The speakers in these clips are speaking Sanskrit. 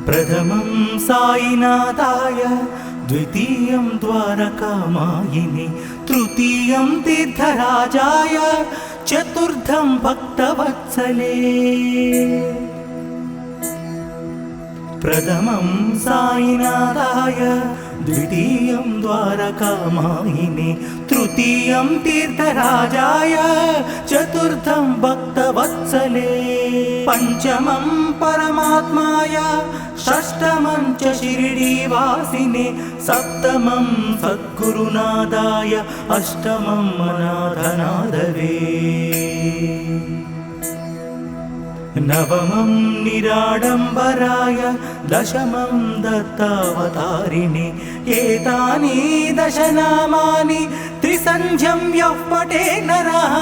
प्रथमं साईनाथाय, द्वितीयं द्वारकामायिने, तृतीयं तीर्थराजाय, चतुर्थं भक्तवत्सले। प्रथमं साईनाथाय, द्वितीयं द्वारकामायिने, तृतीयं तीर्थराजाय, चतुर्थं भक्तवत्सले। पंचमं परमात्माय, षष्ठमं च शिरडीवासिने, सप्तमं सद्गुरुनाथाय, अष्टमं अनाथनाथवे। नवमं निराडम्बराय, दशमं दत्तावतारिणे, एतानि दशनामानि त्रिसन्ध्यं यः पठेत् नरः।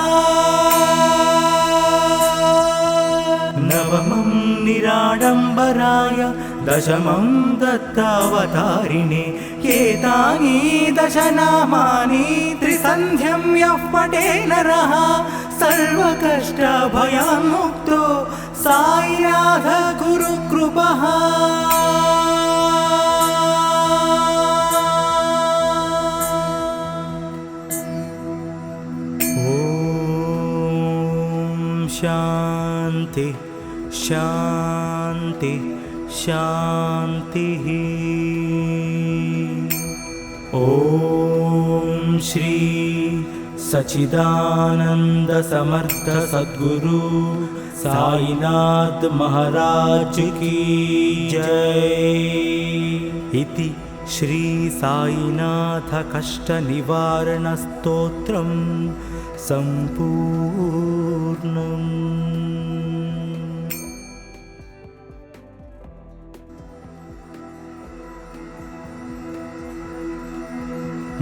नवमं निराडम्बराय, दशमं दत्तावतारिणे, एतानि दशनामानि त्रिसन्ध्यं यः पठेत् नरः, सर्वकष्टभयान्मुक्तो साईनाथ गुरुकृपः। ॐ शान्ति शान्ति शान्तिः। ॐ श्री सच्चिदानंद समर्थ सद्गुरु साईनाथ महाराज की जय। इति श्री साईनाथ कष्ट निवारण स्तोत्रम संपूर्णम्।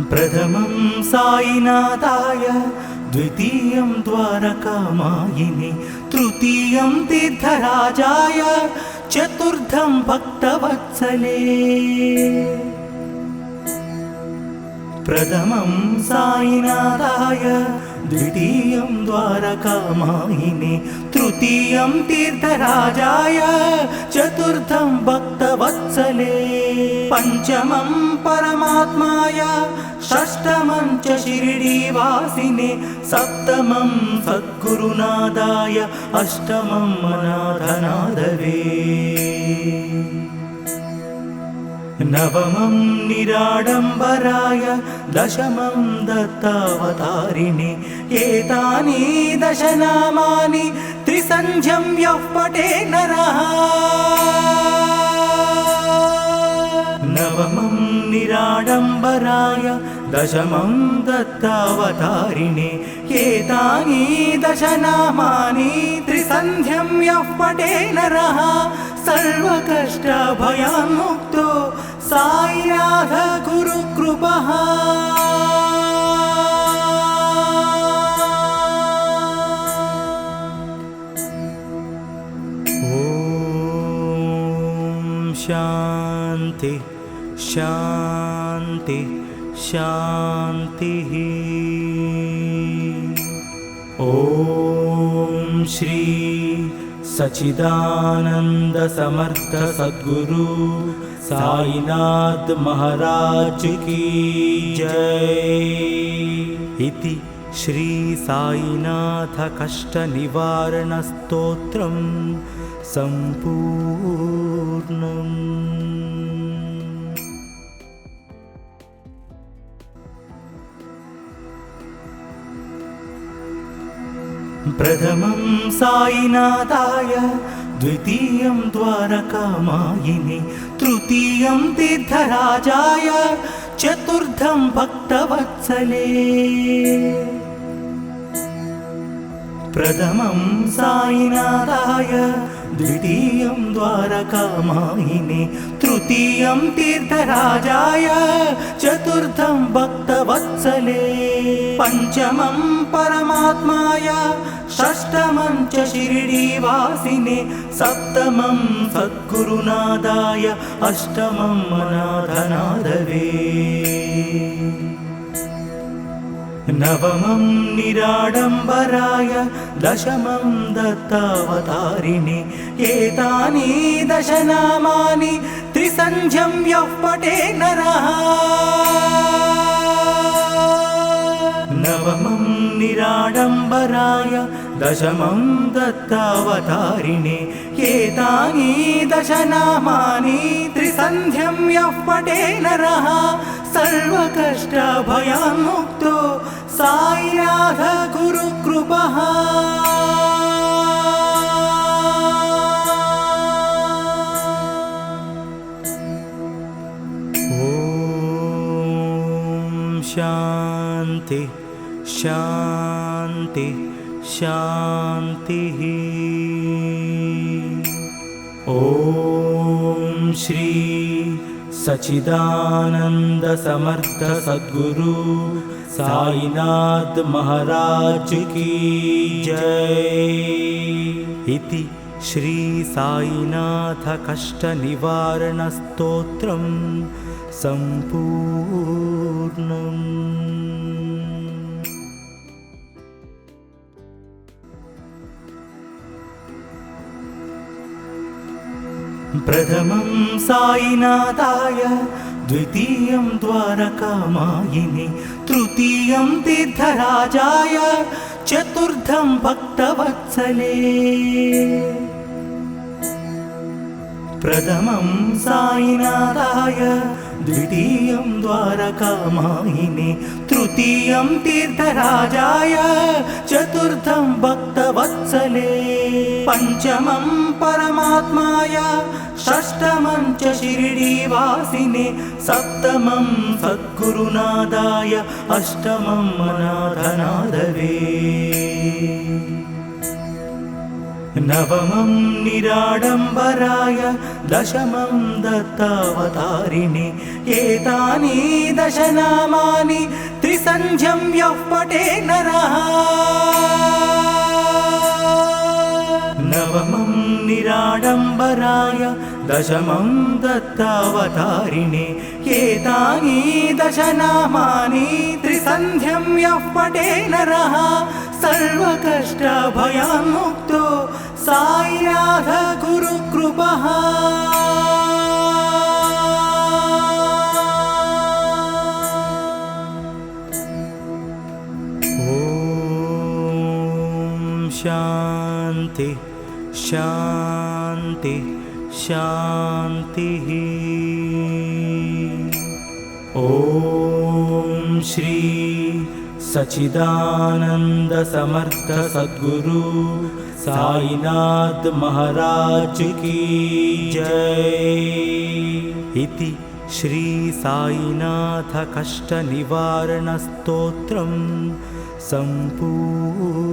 प्रथमं साईनाथाय, द्वितीयं द्वारकामायिने, तृतीयं तीर्थराजाय, चतुर्थं भक्तवत्सले। प्रथमं साईनाथाय, द्वितीयं द्वारकामायिने, तृतीयं तीर्थराजाय, चतुर्थं भक्तवत्सले। पंचमं परमात्माय, षष्ठमं च शिरडीवासिने, सप्तमं सद्गुरुनाथाय, अष्टमं अनाथनाथवे। नवमं निराडम्बराय, दशमं दत्तावतारिणे, एतानि दशनामानि त्रिसन्ध्यं यः पठेत् नरः। नवमं निराडम्बराय, दशमं दत्तावतारिणे, एतानि दशनामानि त्रिसन्ध्यं यः पठेत् नरः, सर्वकष्टभयान्मुक्तो साईनाथ गुरुकृपः। ॐ शान्ति शान्ति शान्तिः। ॐ श्री सच्चिदानंद समर्थ सद्गुरु साईनाथ महाराज की जय। इति श्री साईनाथ कष्ट निवारण स्तोत्रम संपूर्णम्। प्रथमं साईनाथाय, द्वितीयं द्वारकामायिने, तृतीयं तीर्थराजाय, चतुर्थं भक्तवत्सले। प्रथमं साईनाथाय, द्वितीयं द्वारकामायिने, तृतीयं तीर्थराजाय, चतुर्थं भक्तवत्सले। पंचमं परमात्माय, षष्ठमं च शिरडीवासिने, सप्तमं सद्गुरुनाथाय, अष्टमं अनाथनाथवे। नवमं निराडम्बराय दशमं दत्तावतारिणे एतानि दशनामानि त्रिसन्ध्यं यः पठे नरः नवमं निराडम्बराय दशमं दत्तावतारिणे एतानि दशनामानि त्रिसन्ध्यं यः पठे नरः सर्वकष्टभयान्मुक्तो साईनाथ गुरुकृपः ॐ शान्ति शान्ति शान्तिः ॐ श्री सच्चिदानंद समर्थ सद्गुरु साईनाथ महाराज की जय। इति श्री साईनाथ कष्ट निवारण स्तोत्रम संपूर्णम्। प्रथमं साईनाथाय द्वितीयं द्वारकामायिने तृतीयं तीर्थराजाय चतुर्थं भक्तवत्सले। प्रथमं साईनाथाय द्वितीयं द्वारकामायिने तृतीयं तीर्थराजाय चतुर्थं भक्तवत्सले। पंचमं परमात्माय षष्ठमं च शिरडीवासिने सप्तमं सद्गुरुनादाय अष्टमं अनाथनाथवे। नवमं निराडम्बराय दशमं दत्तावतारिणे एतानि दशनामानि त्रिसन्ध्यं यः पठे नरः नवमं निराडम्बराय दशमं दत्तावतारिणे एतानि दशनामानि त्रिसन्ध्यं यः पठे नरः सर्वकष्टभयान्मुक्तो साईनाथ गुरुकृपः। ॐ शान्ति शान्ति शान्तिः ॐ श्री सच्चिदानंद समर्थ सद्गुरु साईनाथ महाराज की जय। इति श्री साईनाथ कष्ट निवारण स्तोत्रम संपूर्णम्।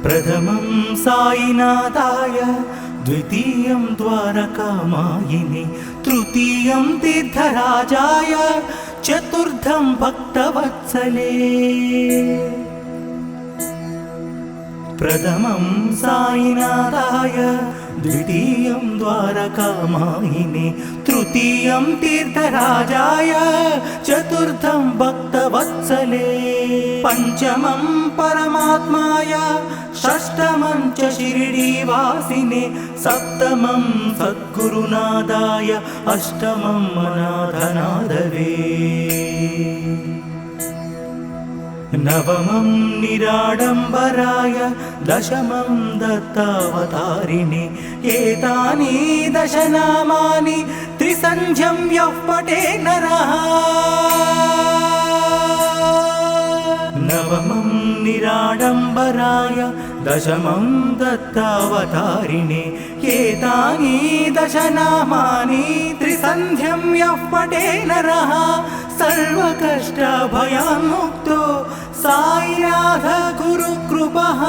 प्रथमं साईनाथाय द्वितीयं द्वारकामायिने तृतीयं तीर्थराजाय चतुर्थं भक्तवत्सले। प्रथमं साईनाथाय द्वितीयं द्वारकामायिने तृतीयं तीर्थराजाय चतुर्थं भक्तवत्सले। पंचमं परमात्माय षष्ठमं च शिरडीवासिने सप्तमं सद्गुरुनादाय अष्टमं अनाथनाथवे। नवमं निराडम्बराय दशमं दत्तावतारिणे एतानि दशनामानि त्रिसन्ध्यं यः पठे नरः नवमं निराडम्बराय दशमं दत्तावतारिणे एतानि दशनामानि त्रिसन्ध्यं यः पठे नरः सर्वकष्टभयान्मुक्तो साईनाथ गुरुकृपः।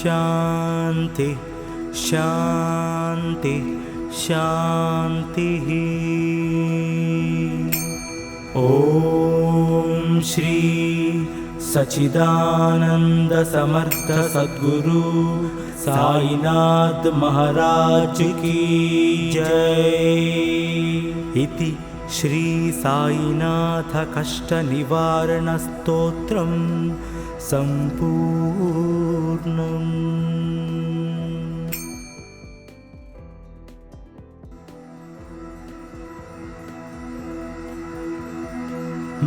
शांति शांति शांति। ओम श्री सच्चिदानंद समर्थ सद्गुरु साईनाथ महाराज की जय। इति श्री साईनाथ कष्ट निवारण स्तोत्रम संपूर्णम्।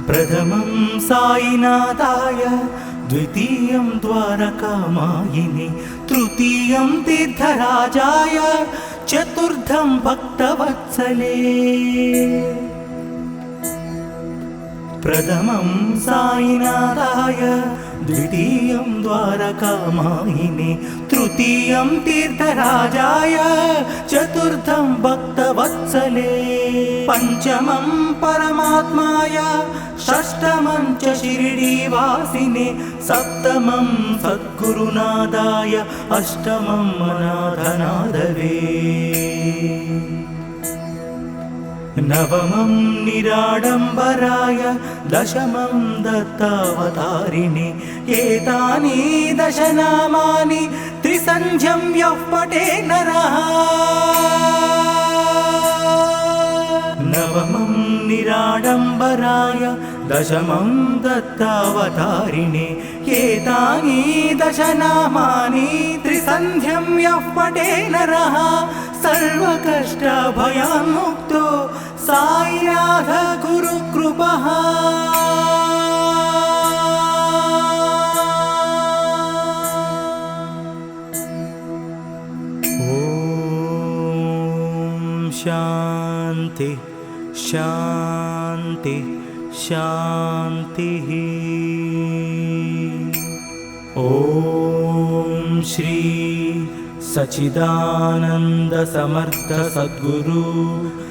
प्रथमं साईनाथाय, द्वितीयं द्वारकामायिने, तृतीयं तीर्थराजाय, चतुर्थं भक्तवत्सले। प्रथमं साईनाथाय, द्वितीयं द्वारकामायिने, तृतीयं तीर्थराजाय, चतुर्थं भक्तवत्सले। पंचमं परमात्माय, षष्ठमं च शिरडीवासिने, सप्तमं सद्गुरुनादाय, अष्टमं अनाथनाथवे। नवमं निराडम्बराय, दशमं दत्तावतारिणे। एतानि दशनामानि त्रिसन्ध्यं यः पठे नरः। नवमं निराडम्बराय, दशमं दत्तावतारिणे। एतानि दशनामानि त्रिसन्ध्यं यः पठे नरः, सर्वकष्टभयान्मुक्तो साईनाथ गुरुकृपः। ॐ शान्ति शान्ति शान्तिः। ॐ श्री सच्चिदानंद समर्थ सद्गुरु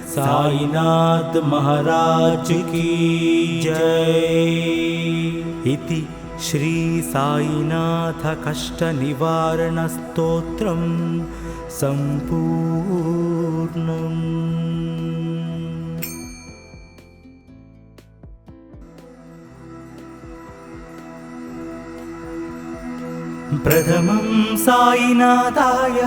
साईनाथ महाराज की जय। इति श्री साईनाथ कष्ट निवारण स्तोत्रम संपूर्णम्। प्रथमं साईनाथाय,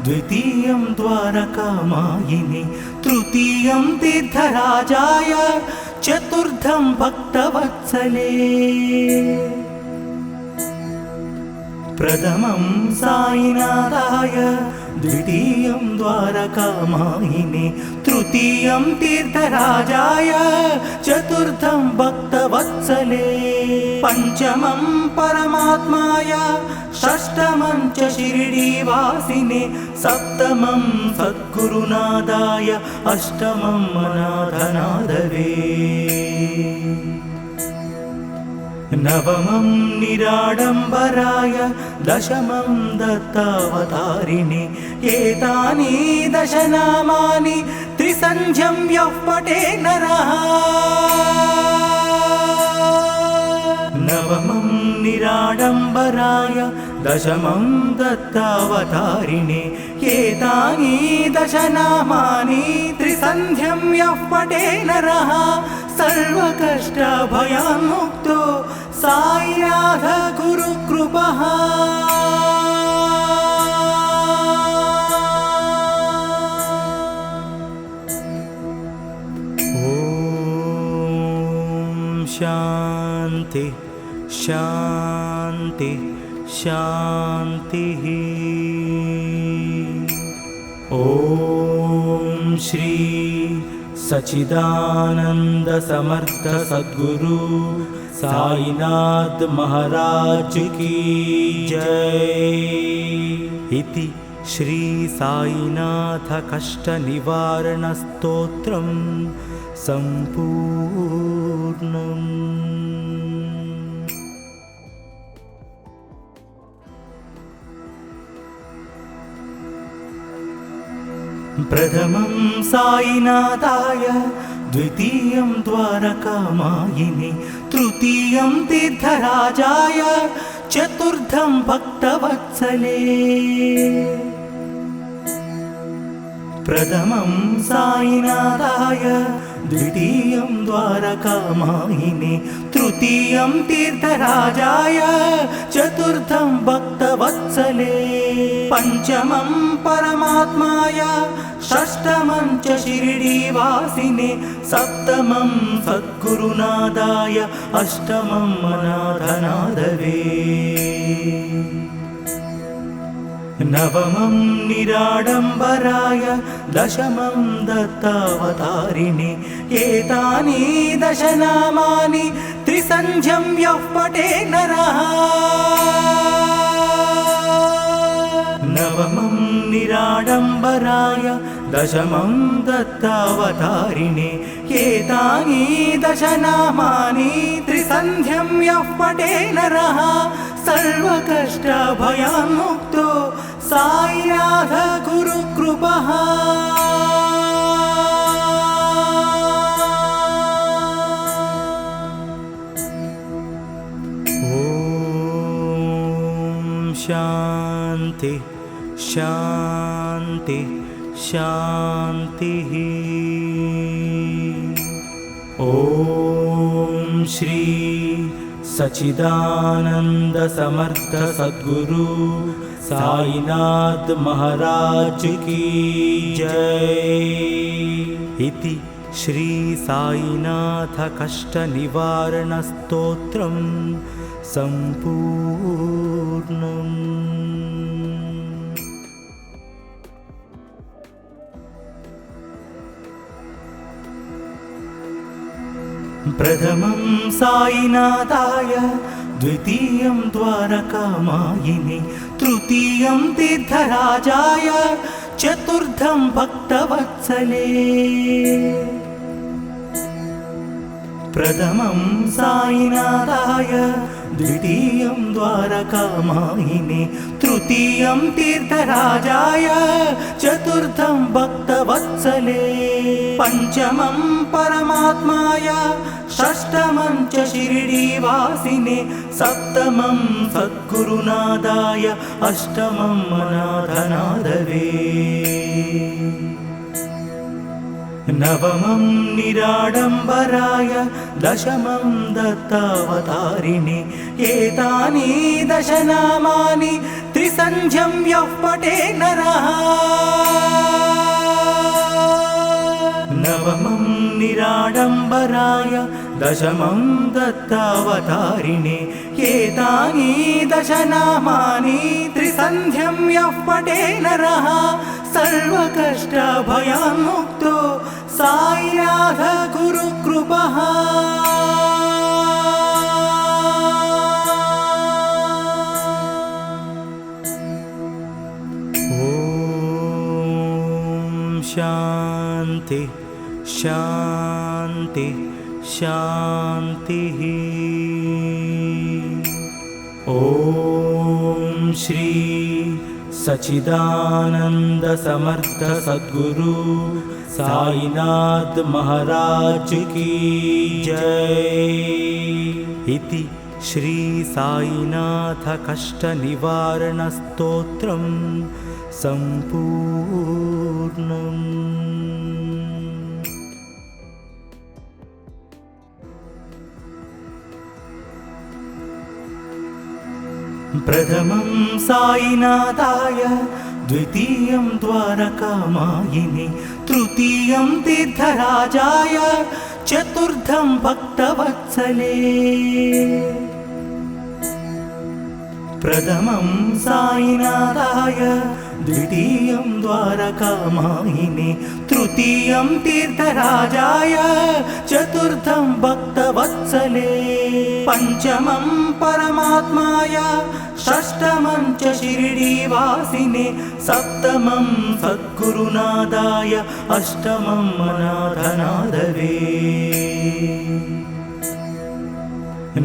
द्वितीयं द्वारकामायिने, तृतीयं तीर्थराजाय, चतुर्थं भक्तवत्सले। प्रथमं साईनाथाय, द्वितीयं द्वारकामायिने, तृतीयं तीर्थराजाय, चतुर्थं भक्तवत्सले। पंचमं परमात्माय, षष्ठमं च शिरडीवासिने, सप्तमं सद्गुरुनादाय, अष्टमं अनाथनाथवे। नवमं निराडम्बराय, दशमं दत्तावतारिणे। एतानि दशनामानि त्रिसन्ध्यं यः पठे नरः। नवमं निराडम्बराय, दशमं दत्तावतारिणे। एतानि दशनामानि त्रिसन्ध्यं यः पठे नरः, सर्वकष्टभयान्मुक्तो साईनाथ गुरुकृपः। ॐ शान्ति शान्ति शान्तिः। ॐ श्री सच्चिदानंद समर्थ सद्गुरु साईनाथ महाराज की जय। इति श्री साईनाथ कष्ट निवारण स्तोत्रम संपूर्णम्। प्रथमं साईनाथाय, द्वितीयं द्वारकामायिने, तृतीयं तीर्थराजाय, चतुर्थं भक्तवत्सले। प्रथमं साईनाथाय द्वितीयं द्वारकामायिने तृतीयं तीर्थराजाय चतुर्थं भक्तवत्सले पञ्चमं परमात्माय षष्ठमं च शिरडीवासिने सप्तमं सद्गुरुनाथाय अष्टमं अनाथनाथवे नवमं निराडम्बराय दशमं दत्तावतारिणे एतानि दशनामानि त्रिसन्ध्यं यः पठे नरः नवमं निराडम्बराय दशमं दत्तावतारिणे एतानि दशनामानि त्रिसन्ध्यं यः पठे नरः सर्वकष्टभयान्मुक्तो साईनाथ गुरुकृपः ॐ शान्ति शान्ति शान्तिः ॐ श्री सच्चिदानंद समर्थ सद्गुरु साईनाथ महाराज की जय। इति श्री साईनाथ कष्ट निवारण स्तोत्रं संपूर्णम्। प्रथमं साईनाथाय द्वितीयं द्वारकामायिने तृतीयं तीर्थराजाय चतुर्थं भक्तवत्सले प्रथमं साईनाथाय द्वितीयं द्वारकामायिने तृतीयं तीर्थराजाय चतुर्थं भक्तवत्सले पञ्चमं परमात्माय षष्ठमं च शिरडीवासिने सप्तमं सद्गुरुनाथाय अष्टमं अनाथनाथवे नवमं निराडम्बराय दशमं दत्तावतारिणे एतानि दशनामानि त्रिसन्ध्यं यः पठे नरः नवमं निराडम्बराय दशमं दत्तावतारिणे एतानि दशनामानि त्रिसन्ध्यं यः पठे नरः सर्वकष्टभयान्मुक्तो साईनाथ गुरुकृपः ॐ शान्ति शान्ति शान्तिः ॐ श्री सच्चिदानंद समर्थ सद्गुरु साईनाथ महाराज की जय। इति श्री साईनाथ कष्ट निवारण स्तोत्रं संपूर्णम्। प्रथमं साईनाथाय द्वितीयं द्वारकामायिने तृतीयं तीर्थराजाय चतुर्थं भक्तवत्सले प्रथमं साईनाथाय द्वितीयं द्वारकामायिने तृतीयं तीर्थराजाय चतुर्थं भक्तवत्सले पञ्चमं परमात्माय षष्ठमं च शिरडीवासिने सप्तमं सद्गुरुनाथाय अष्टमं अनाथनाथवे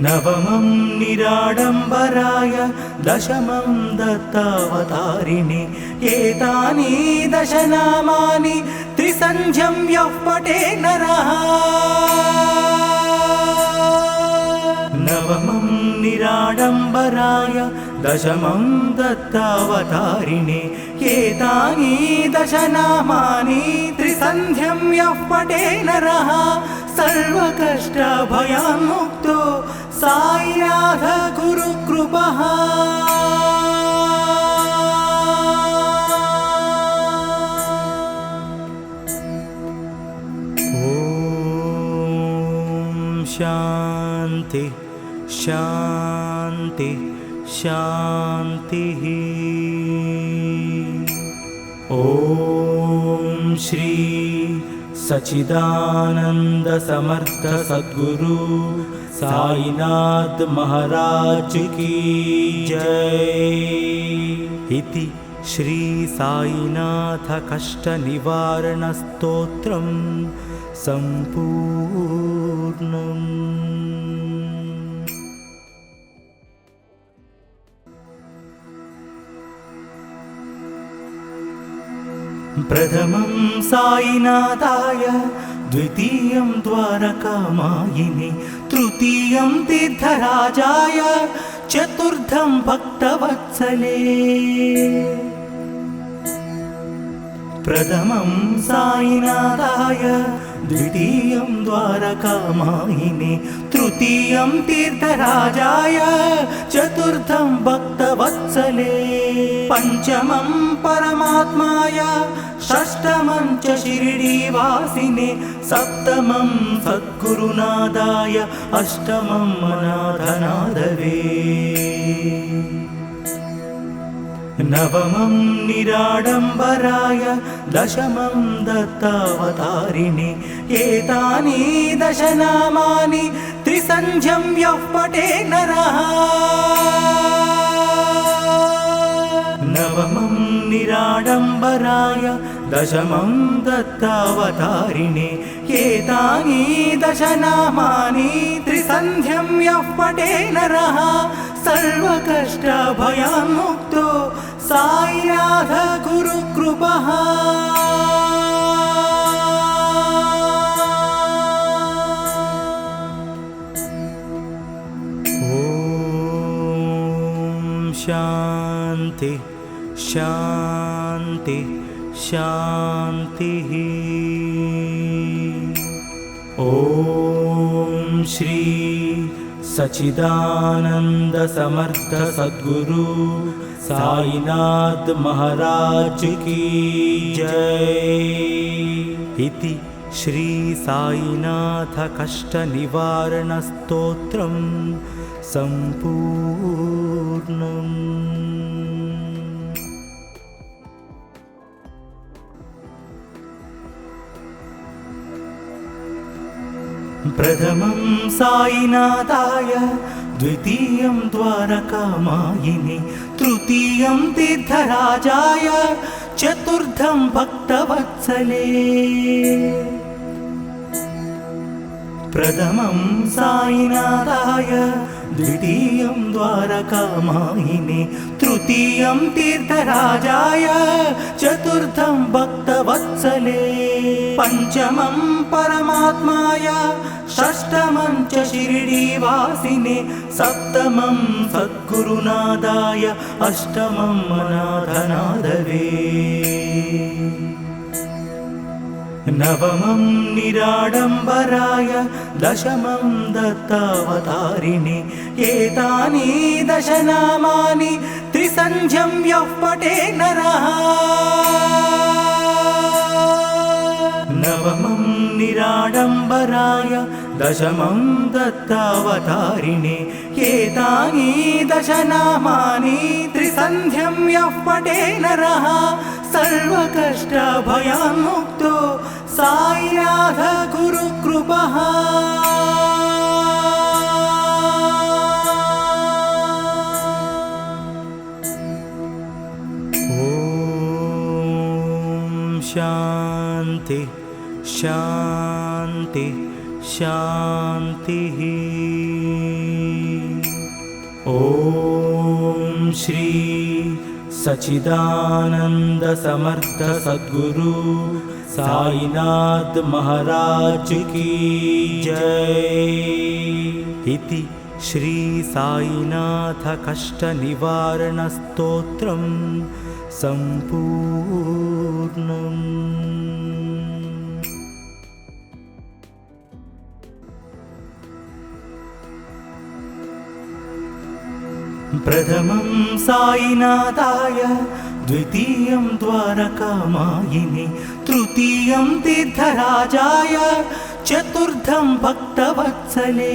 नवमं निराडम्बराय दशमं दत्तावतारिणे एतानि दशनामानि त्रिसन्ध्यं यः पठे नरः नवमं निराडम्बराय दशमं दत्तावतारिणे एतानि दशनामानि त्रिसन्ध्यं यः पठे नरः सर्वकष्टभयान्मुक्तो साईनाथ गुरुकृपः। शांति शांति शांति। ओम श्री सच्चिदानंद समर्थ सद्गुरु साईनाथ महाराज की जय। इति श्री साईनाथ कष्ट निवारण स्तोत्रम संपूर्णम्। प्रथमं साईनाथाय, द्वितीयं द्वारकामायिने, तृतीयं तीर्थराजाय, चतुर्थं भक्तवत्सले। प्रथमं साईनाथाय, द्वितीयं द्वारकामायिने, तृतीयं तीर्थराजाय, चतुर्थं भक्तवत्सले। पंचमं परमात्माय, षष्ठमं च शिरडीवासिने, सप्तमं सद्गुरुनाथाय, अष्टमं अनाथनाथवे। नवमं निराडम्बराय, दशमं दत्तावतारिणे एतानि दशनामानि त्रिसन्ध्यं यः पठे नरः। नवमं निराडम्बराय, दशमं दत्तावतारिणे एतानि दशनामानि त्रिसन्ध्यं यः पठे नरः सर्वकष्टभयान्मुक्तो साईनाथ गुरुकृपः। ओम शांति शांति शांति। ओम श्री सच्चिदानंद समर्थ सद्गुरु साईनाथ महाराज की जय। इति श्री साईनाथ कष्ट निवारण स्तोत्रम संपूर्णम्। प्रथमं साईनाथाय, द्वितीयं द्वारकामायिने, तृतीयं तीर्थराजाय, चतुर्थं भक्तवत्सले। प्रथमं साईनाथाय, द्वितीयं द्वारकामायिने, तृतीयं तीर्थराजाय, चतुर्थं भक्तवत्सले। पंचमं परमात्माय, षष्ठमं च शिरडीवासिने, सप्तमं सद्गुरुनाथाय, अष्टमं अनाथनाथवे। नवमं निराडम्बराय, दशमं दत्तावतारिणे एतानि दशनामानि त्रिसन्ध्यं यः पठे नरः। नवमं निराडम्बराय, दशमं दत्तावतारिणे एतानि दशनामानि त्रिसन्ध्यं यः पठे नरः सर्वकष्टभयान्मुक्तो साईनाथ गुरुकृपः। ओम शांति शांति शांति। ओम श्री सच्चिदानंद समर्थ सद्गुरु साईनाथ महाराज की जय। इति श्री साईनाथ कष्टनिवारणस्तोत्रं सम्पूर्णम्। प्रथमं साईनाथाय, द्वितीयं द्वारकामायिने, तृतीयं तीर्थराजाय, चतुर्थं भक्तवत्सले।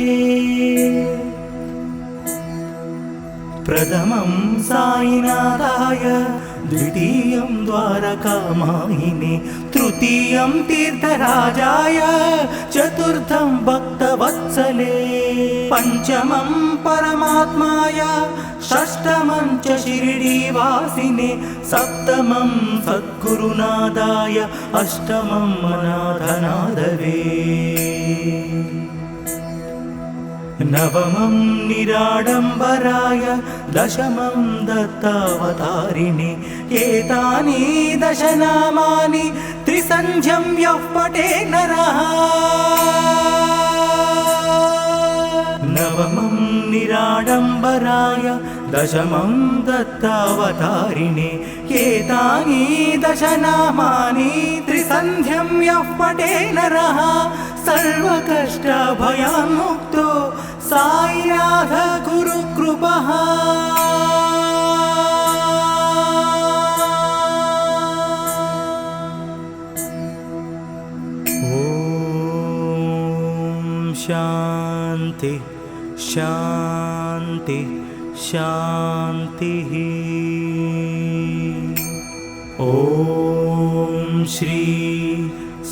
प्रथमं साईनाथाय, द्वितीयं द्वारकामायिने, तृतीयं तीर्थराजाय, चतुर्थं भक्तवत्सले। पञ्चमं परमात्माय, षष्ठमं च शिरडीवासिने, सप्तमं सद्गुरुनाथाय, अष्टमं अनाथनाथवे। नवमं निराडम्बराय, दशमं दत्तावतारिणे। एतानि दशनामानि त्रिसन्ध्यं यः पठे नरः। नवमं निराडम्बराय, दशमं दत्तावतारिणे। एतानि दशनामानि त्रिसन्ध्यं यः पठे नरः, सर्वकष्टभयान्मुक्तो साईनाथ गुरुकृपः। ॐ शान्ति शान्ति शान्तिः। ॐ श्री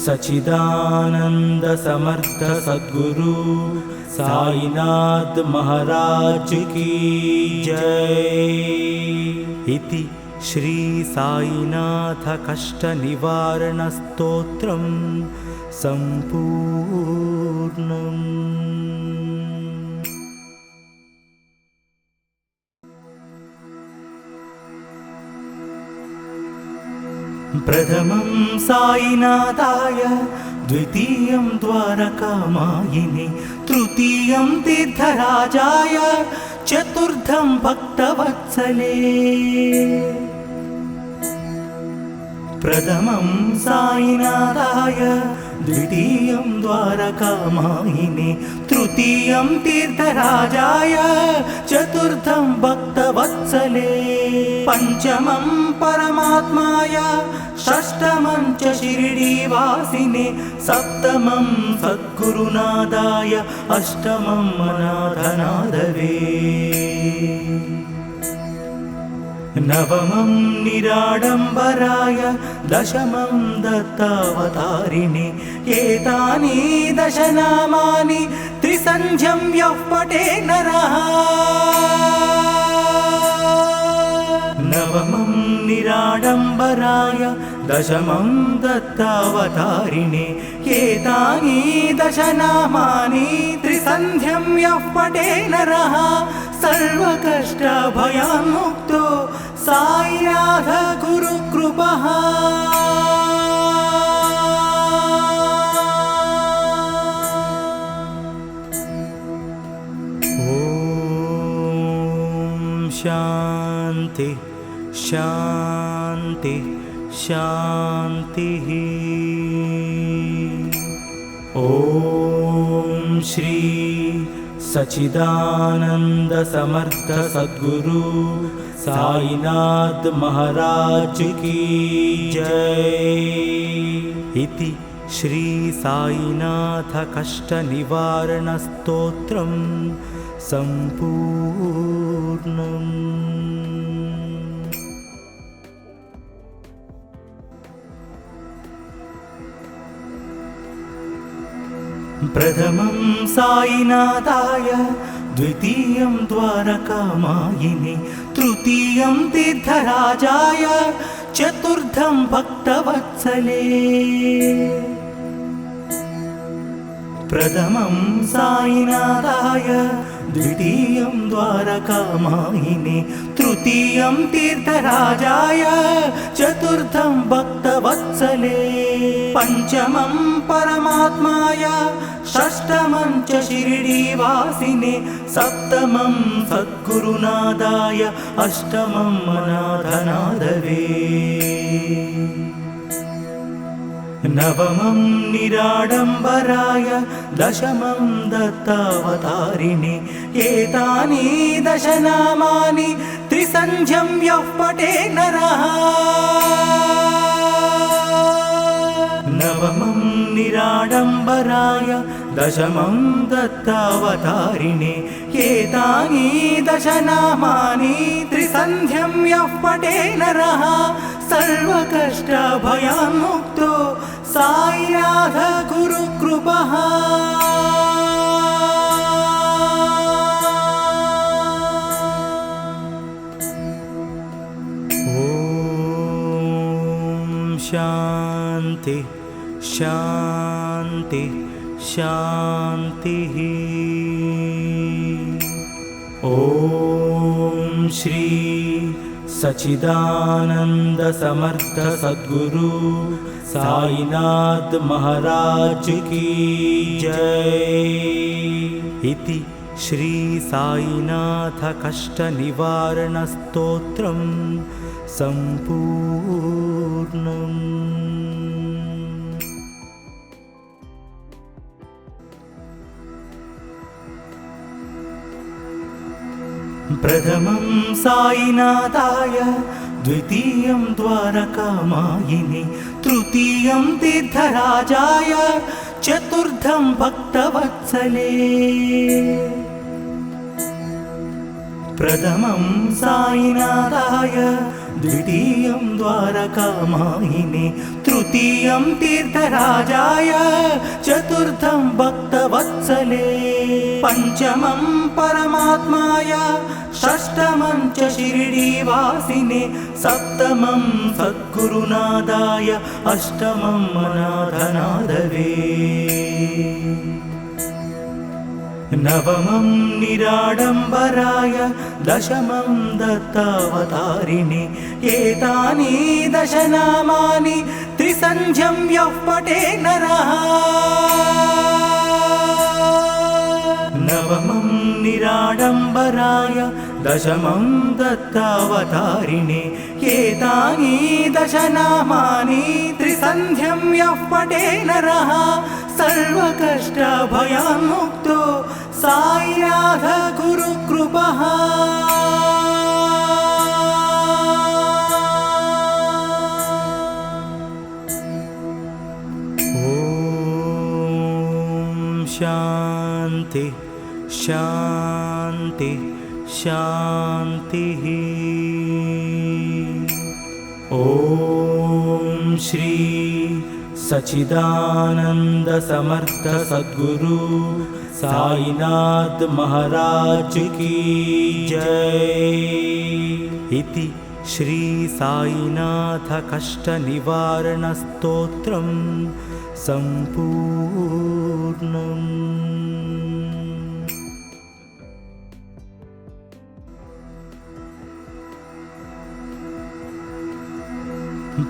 सच्चिदानंद समर्थ सद्गुरु साईनाथ महाराज की जय। इति श्री साईनाथ कष्ट निवारण स्तोत्रं सम्पूर्णम्। प्रथमं साईनाथाय, द्वितीयं द्वारकामायिने, तृतीयं तीर्थराजाय, चतुर्थं भक्तवत्सले। प्रथमं साईनाथाय, द्वितीयं द्वारकामायिने, तृतीयं तीर्थराजाय, चतुर्थं भक्तवत्सले। पञ्चमं परमात्माय, षष्ठमं च शिरडीवासिने, सप्तमं सद्गुरुनाथाय, अष्टमं अनाथनाथवे। नवमं निराडम्बराय, दशमं दत्तावतारिणे। एतानि दशनामानि त्रिसन्ध्यं यः पठे नरः। नवमं निराडम्बराय, दशमं दत्तावतारिणे। एतानि दशनामानि त्रिसन्ध्यं यः पठे नरः, सर्वकष्टभयान्मुक्तो साईनाथ गुरुकृपः। ॐ शान्ति शान्ति शान्तिः। ॐ श्री सच्चिदानंद समर्थ सद्गुरु साईनाथ महाराज की जय। इति श्री साईनाथ कष्ट निवारण स्तोत्रं सम्पूर्णम्। प्रथमं साईनाथाय, द्वितीयं द्वारकामायिने, तृतीयं तीर्थराजाय, चतुर्थं भक्तवत्सले। प्रथमं साईनाथाय, द्वितीयं द्वारकामायिने, तृतीयं तीर्थराजाय चतुर्थं भक्तवत्सले पञ्चमं परमात्माय षष्ठमं च शिरडीवासिने सप्तमं सद्गुरुनादाय अष्टमं अनाथनाथवे नवमं निराडम्बराय दशमं दत्तावतारिणे एतानि दशनामानि त्रिसन्ध्यं यः पठे नरः नवमं निराडम्बराय दशमं दत्तावतारिणे एतानि दशनामानि त्रिसन्ध्यं यः पठे नरः सर्वकष्टभयान्मुक्तो साईनाथ गुरुकृपः ॐ शान्ति शान्ति शान्तिः ॐ श्री सच्चिदानंद समर्थ सद्गुरु साईनाथ महाराज की जय। इति श्री साईनाथ कष्ट निवारण स्तोत्रम संपूर्णम्। प्रथमं साईनाथाय द्वितीयं द्वारकामायिने तृतीयं तीर्थराजाय चतुर्थं भक्तवत्सले प्रथमं साईनाथाय द्वितीयं द्वारकामायिने तृतीयं तीर्थराजाय चतुर्थं भक्तवत्सले पञ्चमं परमात्माय षष्ठमं च शिरडीवासिने सप्तमं सद्गुरुनादाय अष्टमं अनाथनाथवे नवमं निराडम्बराय दशमं दत्तावतारिणे एतानि दशनामानि त्रिसन्ध्यं यः पठे नरः नवमं निराडम्बराय दशमं दत्तावतारिणे एतानि दशनामानि त्रिसन्ध्यं यः पठे नरः सर्वकष्टभयान्मुक्तो साईनाथ गुरुकृपः ॐ शान्ति शान्ति शान्तिः ॐ श्री सच्चिदानंद समर्थ सद्गुरु साईनाथ महाराज की जय। इति श्री साईनाथ कष्ट निवारण स्तोत्रम संपूर्णम्।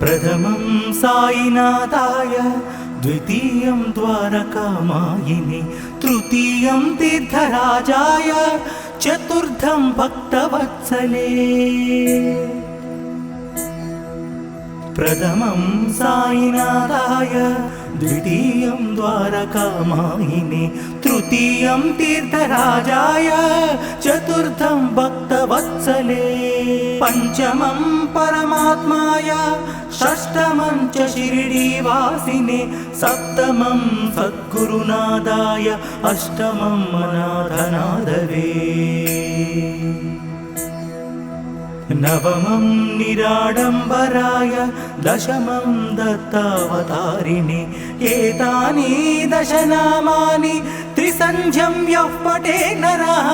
प्रथमं साईनाथाय द्वितीयं द्वारकामायिने तृतीयं तीर्थराजाय चतुर्थं भक्तवत्सले प्रथमं साईनाथाय द्वितीयं द्वारकामायिने तृतीयं तीर्थराजाय चतुर्थं भक्तवत्सले पञ्चमं परमात्माय षष्ठमं च शिरडीवासिने सप्तमं सद्गुरुनादाय अष्टमं अनाथनाथवे नवमं निराडम्बराय दशमं दत्तावतारिणे एतानि दशनामानि त्रिसन्ध्यं यः पठे नरः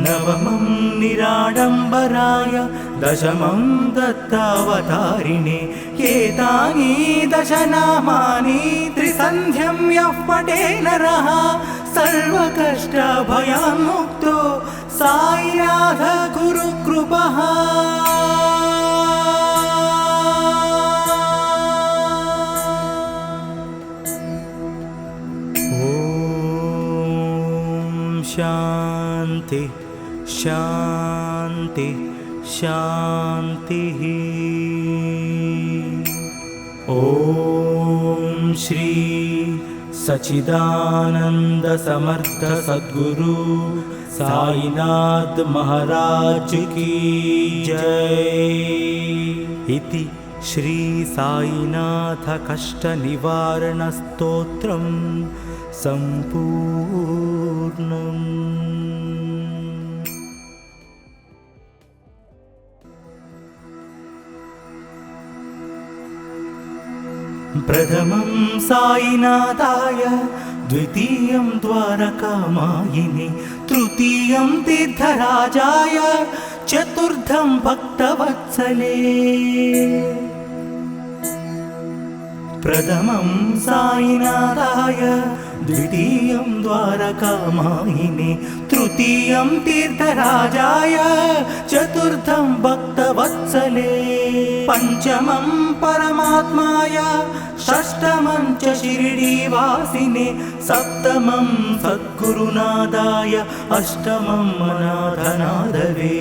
नवमं निराडम्बराय दशमं दत्तावतारिणे एतानि दशनामानि त्रिसन्ध्यं यः पठे नरः सर्वकष्टभयान्मुक्तो साईनाथ गुरुकृपः। शांति शांति शांतिः। ओम श्री सच्चिदानंद समर्थ सद्गुरु साईनाथ महाराज की जय। इति श्री साईनाथ कष्ट निवारण स्तोत्रम् संपूर्णम्। प्रथमं साईनाथाय, द्वितीयं द्वारकामायिने, तृतीयं तीर्थराजाय, चतुर्थं भक्तवत्सले। प्रथमं साईनाथाय, द्वितीयं द्वारकामायिने, तृतीयं तीर्थराजाय, चतुर्थं भक्तवत्सले। पंचमं परमात्माय, षष्ठमं च शिरडीवासिने, सप्तमं सद्गुरुनाथाय, अष्टमं अनाथनाथवे।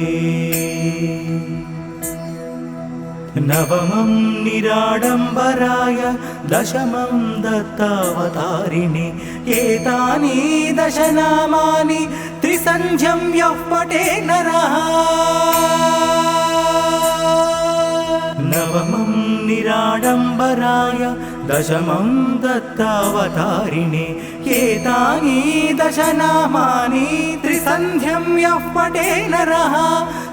नवमं निराडम्बराय, दशमं दत्तावतारिणे। एतानि दश नामानि त्रिसन्ध्यं यः पठे नरः। नवमं निराडम्बराय, दशमं दत्तावतारिणे। एतानि दश नामानि त्रिसन्ध्यं यः पठे नरः।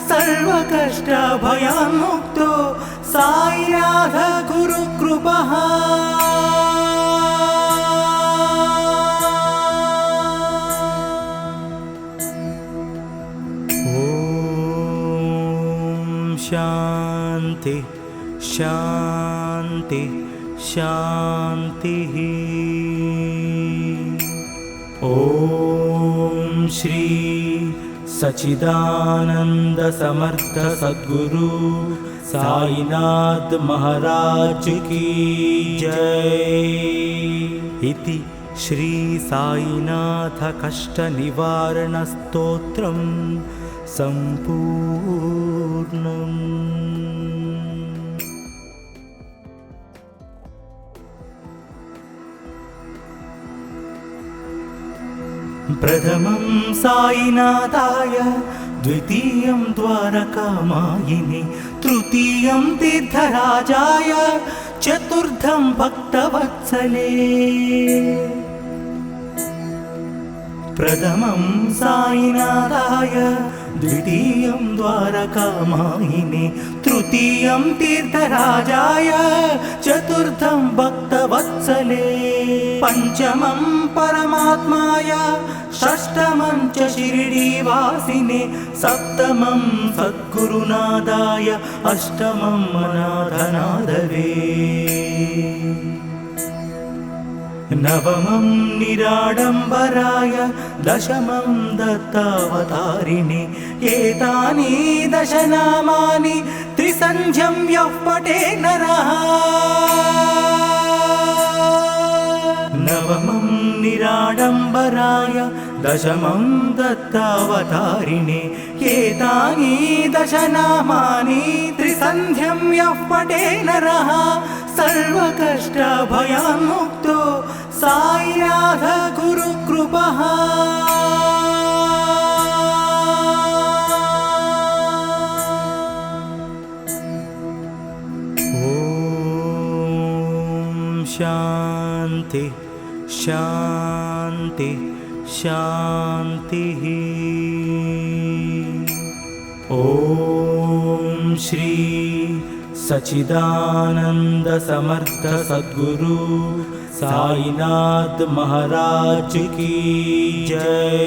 सर्वकष्टभयान्मुक्तो साईनाथ गुरुकृपः। ओम शांति शांति शांतिः। ओम श्री सच्चिदानंद समर्थ सद्गुरु साईनाथ महाराज की जय। इति श्री साईनाथ कष्ट निवारण स्तोत्रम् संपूर्णम्। प्रथमं साईनाथाय, द्वितीयं द्वारकामायिने, तृतीयं तीर्थराजाय, चतुर्थं भक्तवत्सले। प्रथमं साईनाथाय, द्वितीयं द्वारकामायिने, तृतीयं तीर्थराजाय, चतुर्थं भक्तवत्सले। पंचमं परमात्माय, षष्ठमं च शिरडीवासिने, सप्तमं सद्गुरुनाथाय, अष्टमं अनाथनाथवे। नवमं निराडम्बराय, दशमं दत्तावतारिणे। एतानि दश नामानि त्रिसन्ध्यं यः पठे नरः। नवमं निराडम्बराय, दशमं दत्तावतारिणे। एतानि दश नामानि त्रिसन्ध्यं यः पठे नरः। सर्वकष्टभयान्मुक्तो साईनाथ गुरुकृपः। ओम शांति शांति शांतिः। ओम श्री सच्चिदानंद समर्थ सद्गुरु साईनाथ महाराज की जय।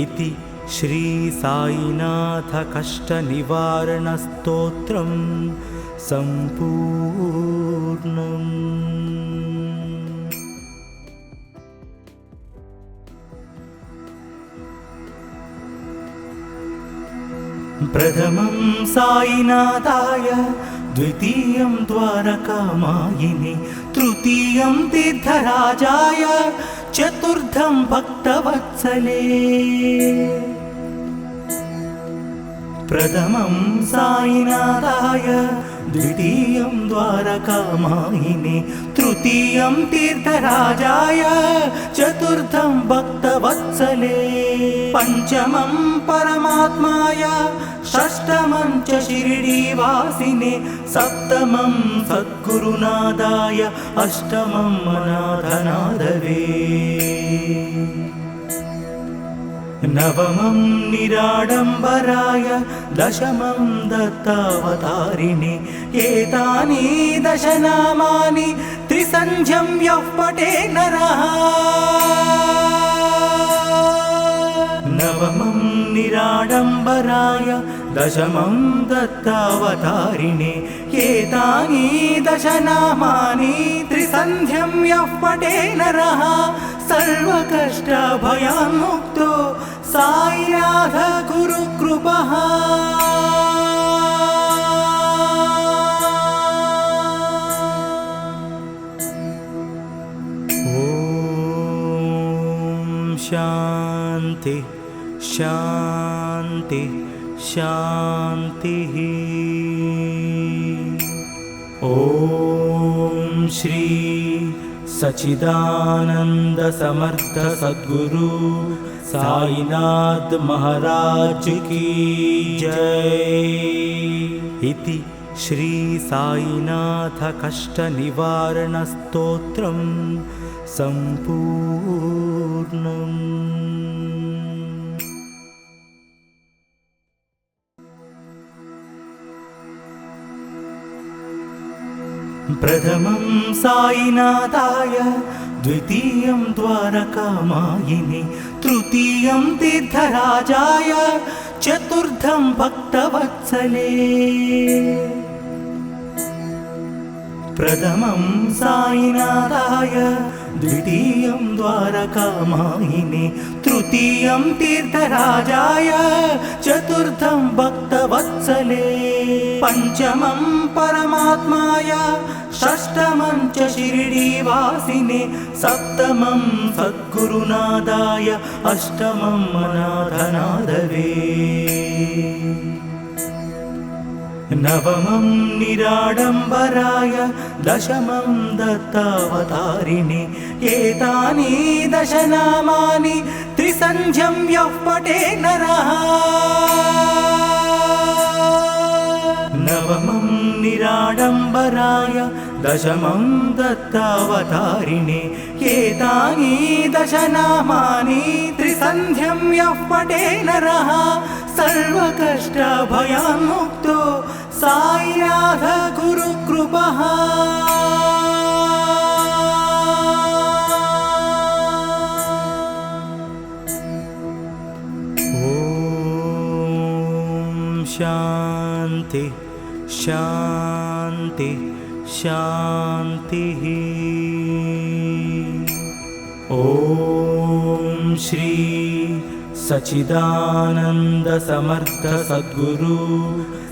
इति श्री साईनाथ कष्ट निवारण स्तोत्रम् संपूर्णम्। प्रथमं साईनाथाय, द्वितीयं द्वारकामायिने, तृतीयं तीर्थराजाय, चतुर्थं भक्तवत्सले। प्रथमं साईनाथाय, द्वितीयं द्वारकामायिने, तृतीयं तीर्थराजाय, चतुर्थं भक्तवत्सले। पञ्चमं परमात्माय, षष्ठमं च शिरडीवासिने, सप्तमं सद्गुरुनाथाय, अष्टमं अनाथनाथवे। नवमं निराडम्बराय, दशमं दत्तावतारिणे, एतानि दशनामानि त्रिसन्ध्यं यः पठे नरः। नवमं निराडम्बराय, दशमं दत्तावतारिणे, एतानि दशनामानि त्रिसन्ध्यं यः पठे नरः, सर्वकष्टभयान्मुक्तो साईनाथ गुरुकृपः। ॐ शान्ति शान्ति शान्तिः। ॐ श्री सच्चिदानंद समर्थ सद्गुरु साईनाथ महाराज की जय। इति श्री साईनाथ कष्ट निवारण स्तोत्रम संपूर्णम्। प्रथमं साईनाथाय, द्वितीयं द्वारकामायिने, तृतीयं तीर्थराजाय, चतुर्थं भक्तवत्सले। प्रथमं साईनाथाय, द्वितीयं द्वारकामायिने, तृतीयं तीर्थराजाय, चतुर्थं भक्तवत्सले। पञ्चमं परमात्माय, षष्ठमं च शिरडीवासिने, सप्तमं सद्गुरुनाथाय, अष्टमं अनाथनाथवे। नवमं निराडम्बराय, दशमं दत्तावतारिणे, एतानि दशनामानि त्रिसन्ध्यं यः पठे नरः। नवमं निराडम्बराय, दशमं दत्तावतारिणे, एतानि दशनामानि त्रिसन्ध्यं यः पठे नरः, सर्वकष्टभयान्मुक्तो साईनाथ गुरुकृपः। ॐ शान्ति शान्ति शान्तिः। ॐ श्री सच्चिदानंद समर्थ सद्गुरु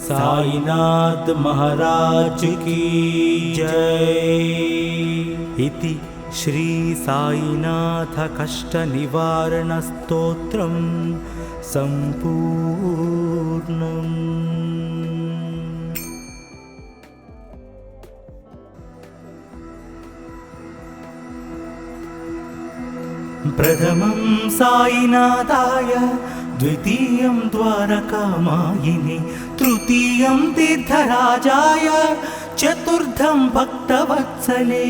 साईनाथ महाराज की जय। इति श्री साईनाथ कष्ट निवारण स्तोत्रम संपूर्णम्। प्रथमं साईनाथाय, द्वितीयं द्वारकामायिने, तृतीयं तीर्थराजाय, चतुर्थं भक्तवत्सले।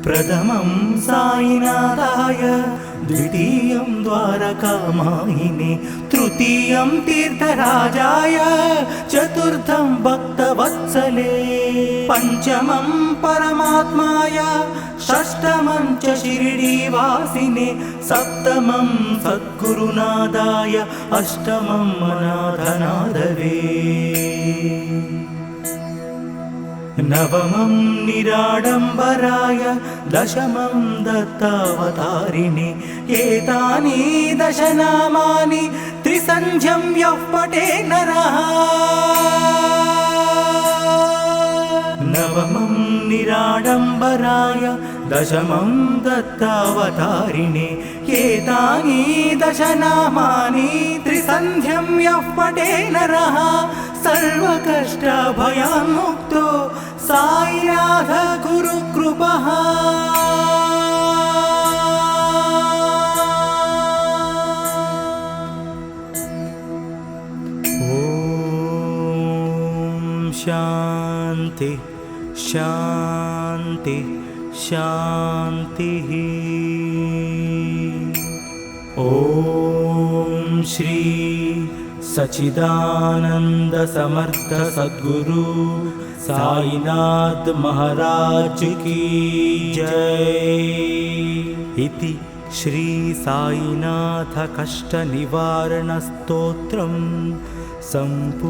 प्रथमं साईनाथाय, द्वितीयं द्वारकामायिने, तृतीयं तीर्थराजाय, चतुर्थं भक्तवत्सले। पञ्चमं परमात्माय, षष्ठमं च शिरडीवासिने, सप्तमं सद्गुरुनाथाय, अष्टमं अनाथनाथवे। नवमं निराडम्बराय दशमं दत्तावतारिणे एतानि दश नामानि त्रिसन्ध्यं यः पठे नरः नवमं निराडम्बराय दशमं दत्तावतारिणे एतानि दश नामानि त्रिसन्ध्यं यः पठे नरः सर्वकष्टभयान्मुक्तो साईनाथ गुरुकृपः ॐ शान्ति शान्ति शान्तिः ॐ श्री सच्चिदानंद समर्थ सद्गुरु साईनाथ महाराज की जय। इति श्री साईनाथ कष्ट निवारण स्तोत्रम संपूर्णम्।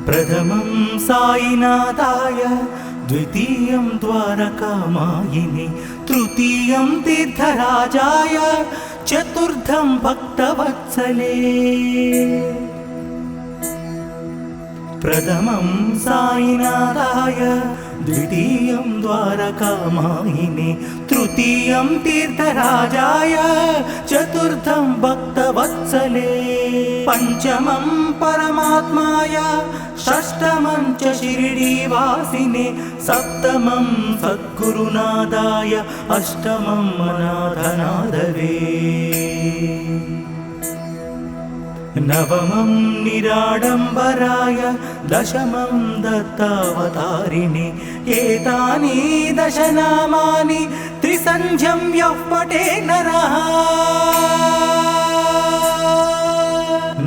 प्रथमं साईनाथाय द्वितीयं द्वारकामायिने तृतीयं तीर्थराजाय चतुर्थं भक्तवत्सले। प्रथमं साईनाथाय द्वितीयं द्वारकामायिने तृतीयं तीर्थराजाय चतुर्थं भक्तवत्सले। पंचमं परमात्माय षष्ठमं च शिरडीवासिने सप्तमं सद्गुरुनाथाय अष्टमं अनाथनाथवे। नवमं निराडम्बराय दशमं दत्तावतारिणे एतानि दश नामानि त्रिसन्ध्यं यः पठे नरः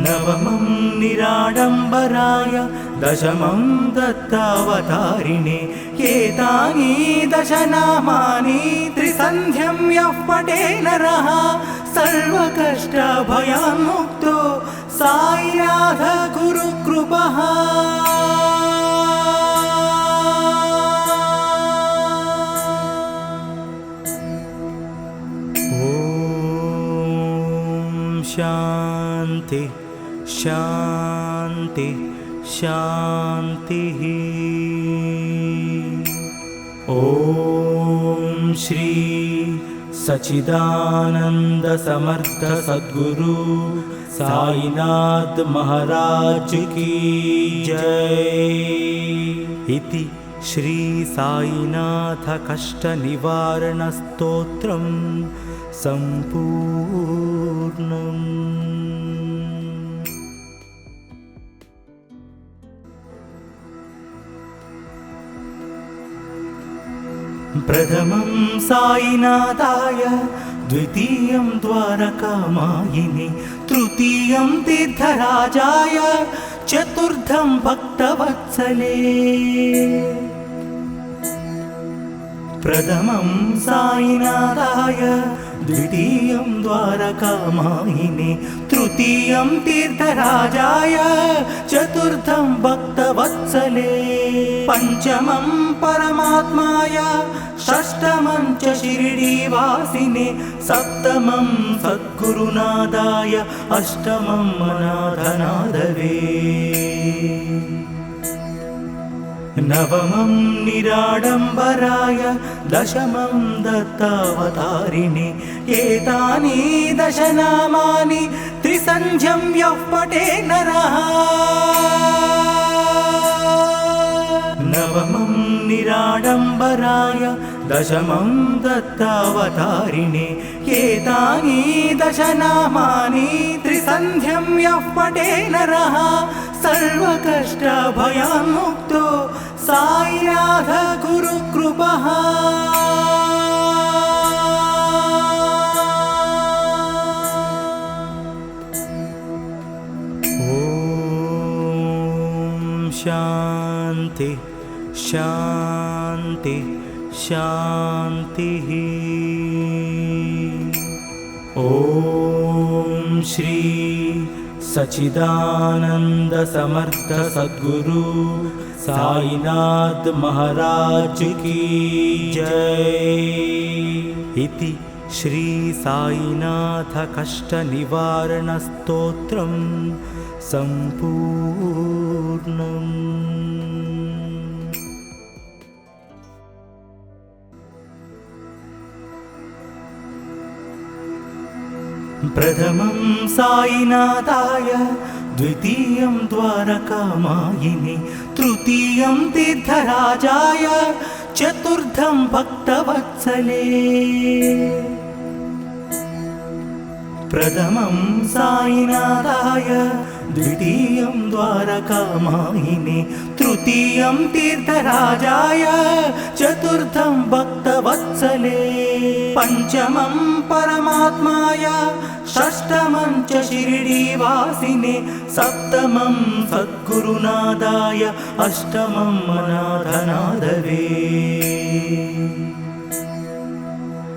नवमं निराडम्बराय दशमं दत्तावतारिणे एतानि दश नामानि त्रिसन्ध्यं यः पठे नरः सर्वकष्टभयान्मुक्तो साईनाथ गुरुकृपः। ॐ शान्ति शान्ति शान्तिः ॐ श्री सच्चिदानंद समर्थ सद्गुरु साईनाथ महाराज की जय। इति श्री साईनाथ कष्ट निवारण स्तोत्रम संपूर्णम्। प्रथमं साईनाथाय द्वितीयं द्वारकामायिने तृतीयं तीर्थराजाय चतुर्थं भक्तवत्सले। प्रथमं साईनाथाय द्वितीयं द्वारकामायिने तृतीयं तीर्थराजाय चतुर्थं भक्तवत्सले। पंचमं परमात्माय षष्ठमं च शिरडीवासिने सप्तमं सद्गुरुनाथाय अष्टमं अनाथनाथवे। नवमं निराडम्बराय दशमं दत्तावतारिणे एतानि दश नामानि त्रिसन्ध्यं यः पठे नरः नवमं निराडम्बराय दशमं दत्तावतारिणे एतानि दश नामानि त्रिसन्ध्यं यः पठे नरः सर्वकष्टभयान्मुक्तो साईनाथ गुरुकृपः। ॐ शान्ति शान्ति शान्तिः। ॐ श्री सच्चिदानंद समर्थ सद्गुरु साईनाथ महाराज की जय। इति श्री साईनाथ कष्ट निवारण स्तोत्रम संपूर्णम्। प्रथमं साईनाथाय, द्वितीयं द्वारकामायिने, तृतीयं तीर्थराजाय, चतुर्थं भक्तवत्सले। प्रथमं साईनाथाय, द्वितीयं द्वारकामायिने, तृतीयं तीर्थराजाय, चतुर्थं भक्तवत्सले। पंचमं परमात्माय, षष्ठमं च शिरडीवासिने, सप्तमं सद्गुरुनादाय, अष्टमं अनाथनाथवे।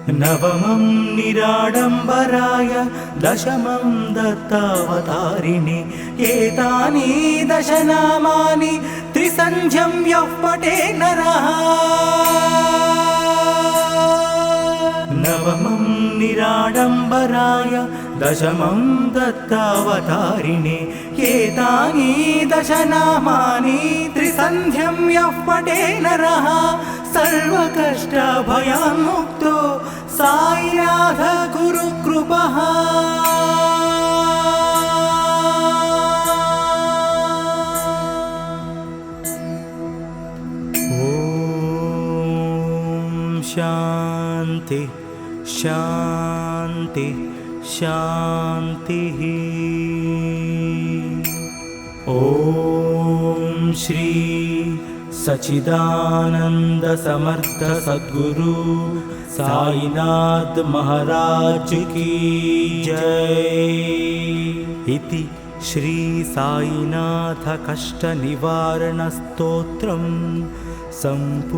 नवमं निराडम्बराय, दशमं दत्तावतारिणे। एतानि दशनामानि त्रिसन्ध्यं यः पठे नरः। नवमं निराडम्बराय, दशमं दत्तावतारिणे। एतानि दशनामानि त्रिसन्ध्यं यः पठे नरः, सर्वकष्टभयान्मुक्तो साईनाथ गुरुकृपः। ॐ शान्ति शान्ति शान्तिः। ॐ श्री सच्चिदानंद समर्थ सद्गुरु साईनाथ महाराज की जय। इति श्री साईनाथ कष्ट निवारण स्तोत्रम संपूर्णम्।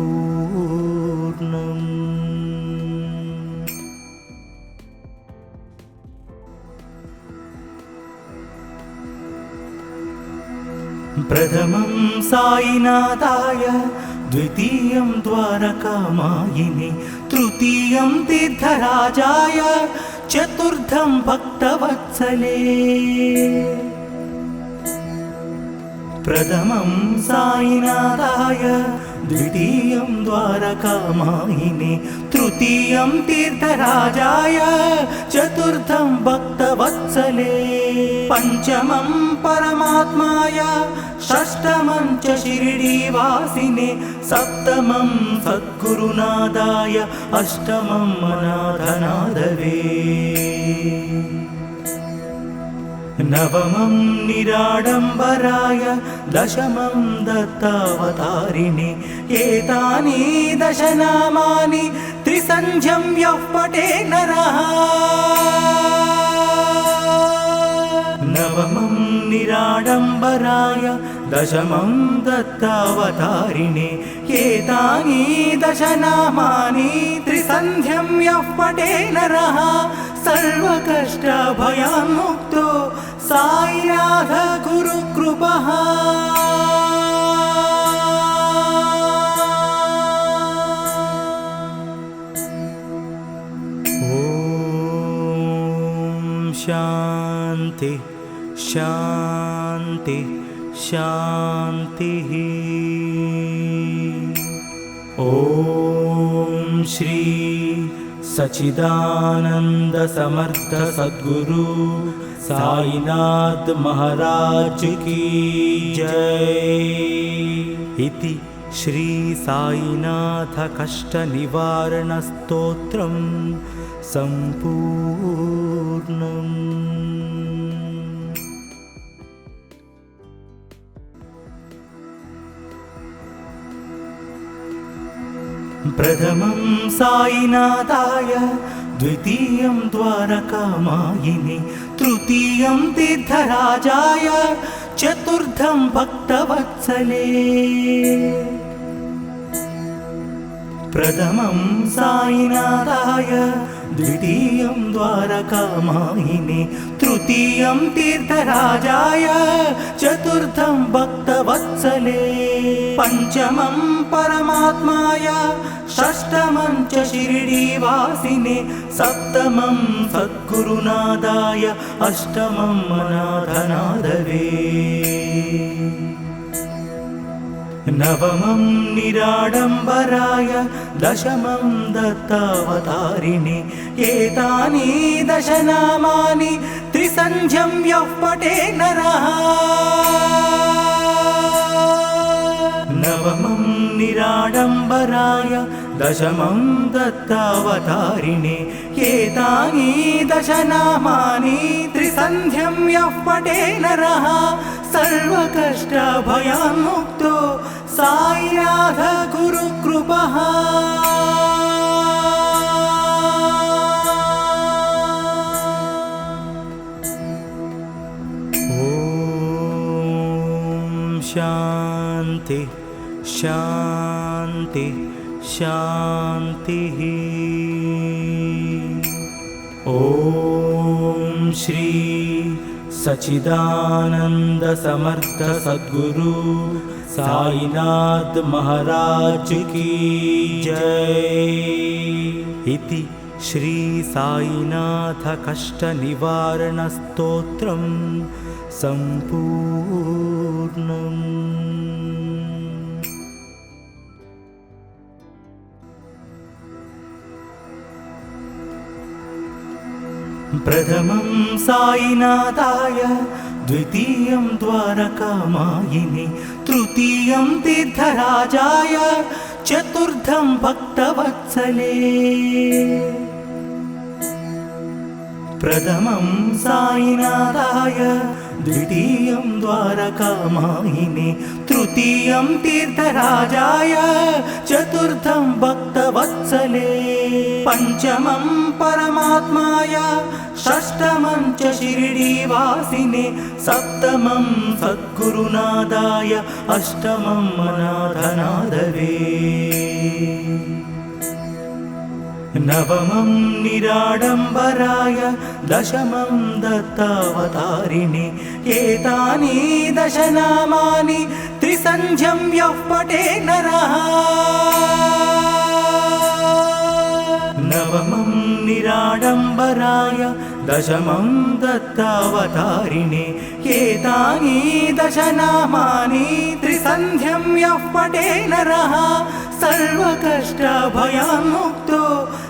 प्रथमं साईनाथाय, द्वितीयं द्वारकामायिने, तृतीयं तीर्थराजाय, चतुर्थं भक्तवत्सले। प्रथमं साईनाथाय, द्वितीयं द्वारकामायिने, तृतीयं तीर्थराजाय, चतुर्थं भक्तवत्सले। पंचमं परमात्माय, षष्ठमं च शिरडीवासिने, सप्तमं सद्गुरुनादाय, अष्टमं अनाथनाथवे। नवमं निराडम्बराय, दशमं दत्तावतारिणे। एतानि दशनामानि त्रिसन्ध्यं यः पठे नरः। नवमं निराडम्बराय, दशमं दत्तावतारिणे। एतानि दशनामानि त्रिसन्ध्यं यः पठे नरः, सर्वकष्टभयान्मुक्तो साईनाथ गुरुकृपः। ॐ शान्ति शान्ति शान्तिः। ॐ श्री सच्चिदानंद समर्थ सद्गुरु साईनाथ महाराज की जय। इति श्री साईनाथ कष्ट निवारण स्तोत्रम संपूर्णम्। प्रथमं साईनाथाय, द्वितीयं द्वारकामायिने, तृतीयं तीर्थराजाय, चतुर्थं भक्तवत्सले। प्रथमं साईनाथाय, द्वितीयं द्वारकामायिने, तृतीयं तीर्थराजाय, चतुर्थं भक्तवत्सले, पंचमं परमात्माय, षष्ठमं च शिरडीवासिने, सप्तमं सद्गुरुनाथाय, अष्टमं अनाथनाथवे, नवमं निराडम्बराय, दशमं दत्तावतारिणे, एतानि दशनामानि त्रिसन्ध्यं यः पठे नरः। नवमं निराडम्बराय, दशमं दत्तावतारिणे, एतानि दशनामानि त्रिसन्ध्यं यः पठे नरः, सर्वकष्टभयान्मुक्तो साईनाथ गुरुकृपः। ॐ शान्ति शान्ति शान्तिः। ॐ श्री सच्चिदानंद समर्थ सद्गुरु साईनाथ महाराज की जय। इति श्री साईनाथ कष्ट निवारण स्तोत्रम संपूर्णम्। प्रथमं साईनाथाय, द्वितीयं द्वारकामायिने, तृतीयं तीर्थराजाय, चतुर्थं भक्तवत्सले। प्रथमं साईनाथाय, द्वितीयं द्वारकामायिने, तृतीयं तीर्थराजाय, चतुर्थं भक्तवत्सले, पंचमं परमात्माय, षष्ठमं च शिरडीवासिने, सप्तमं सद्गुरुनाथाय, अष्टमं अनाथनाथवे, नवमं निराडम्बराय, दशमं दत्तावतारिणे, एतानि दशनामानि त्रिसन्ध्यं यः पठे नरः। नवमं निराडम्बराय, दशमं दत्तावतारिणे, एतानि दशनामानि त्रिसन्ध्यं यः पठे नरः, सर्वकष्टभयान्मुक्तो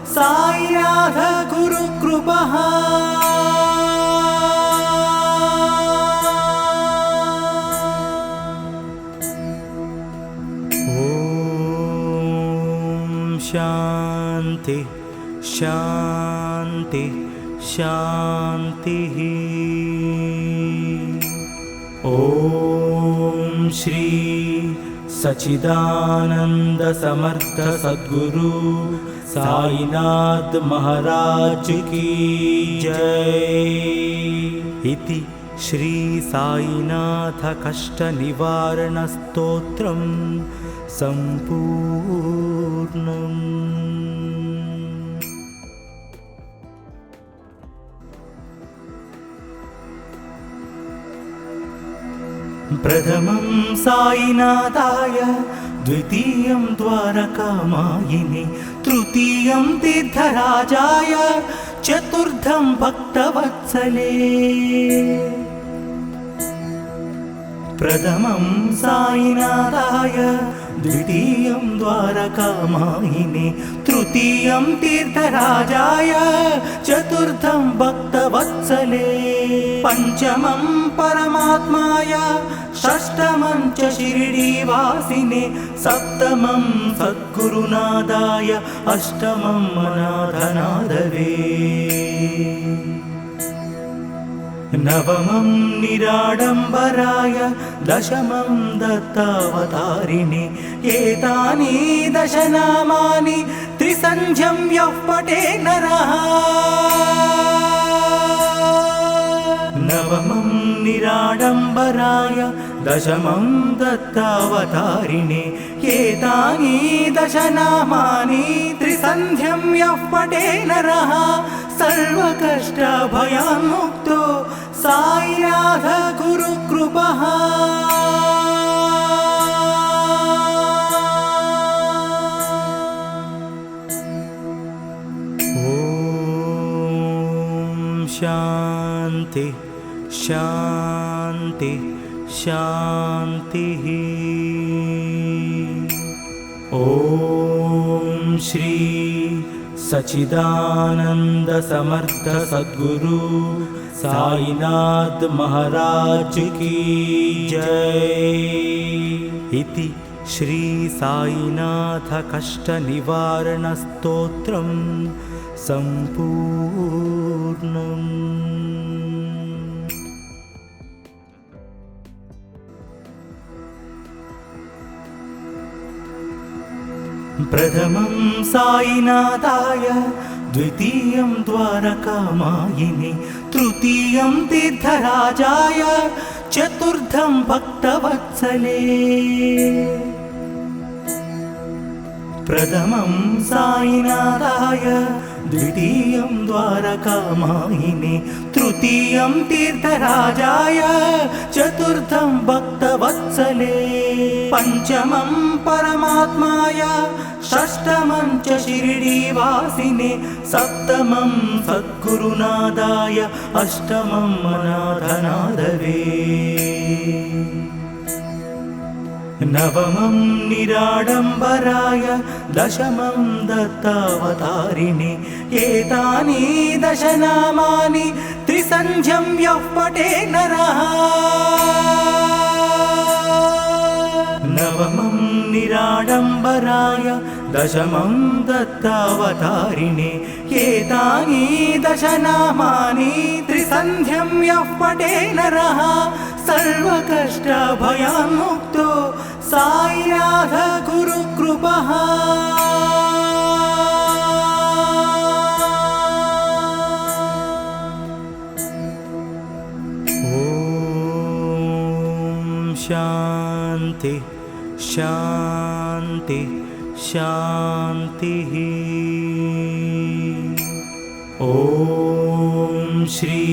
साईनाथ गुरुकृपः। ॐ शान्ति शान्ति शान्तिः। ॐ श्री सच्चिदानंद समर्थ सद्गुरु साईनाथ महाराज की जय। इति श्री साईनाथ कष्ट निवारण स्तोत्रम संपूर्णम्। प्रथमं साईनाथाय, द्वितीयं द्वारकामायिने, तृतीयं तीर्थराजाय, चतुर्थं भक्तवत्सले। प्रथमं साईनाथाय, द्वितीयं द्वारकामायिने, तृतीयं तीर्थराजाय, चतुर्थं भक्तवत्सले, पंचमं परमात्माय, षष्ठमं च शिरडीवासिने, सप्तमं सद्गुरुनाथाय, अष्टमं अनाथनाथवे, नवमं निराडम्बराय, दशमं दत्तावतारिणे, एतानि दशनामानि त्रिसन्ध्यं यः पठे नरः। नवमं निराडम्बराय, दशमं दत्तावतारिणे एतानि दशनामानि त्रिसन्ध्यं यः पठे नरः सर्वकष्टभयान्मुक्तो साईनाथ गुरुकृपः। शांति शांति शांतिः। ओम श्री सच्चिदानंद समर्थ सद्गुरु साईनाथ महाराज की जय। इति श्री साईनाथ कष्ट निवारण स्तोत्रम संपूर्णम्। प्रथमं साईनाथाय, द्वितीयं द्वारकामायिने, तृतीयं तीर्थराजाय, चतुर्थं भक्तवत्सले। प्रथमं साईनाथाय, द्वितीयं द्वारकामायिने, तृतीयं तीर्थराजाय, चतुर्थं भक्तवत्सले। पंचमं परमात्माय, षष्ठमं च शिरडीवासिने, सप्तमं सद्गुरुनाथाय, अष्टमं अनाथनाथवे। नवमं निराडम्बराय, दशमं दत्तावतारिणे एतानि दशनामानि त्रिसन्ध्यं यः पठे नरः। नवमं निराडम्बराय, दशमं दत्तावतारिणे एतानि दशनामानि त्रिसन्ध्यं यः पठे नरः सर्वकष्टभयान्मुक्तो साईनाथ गुरुकृपः। ओम शांति शांति शांतिः। ओम श्री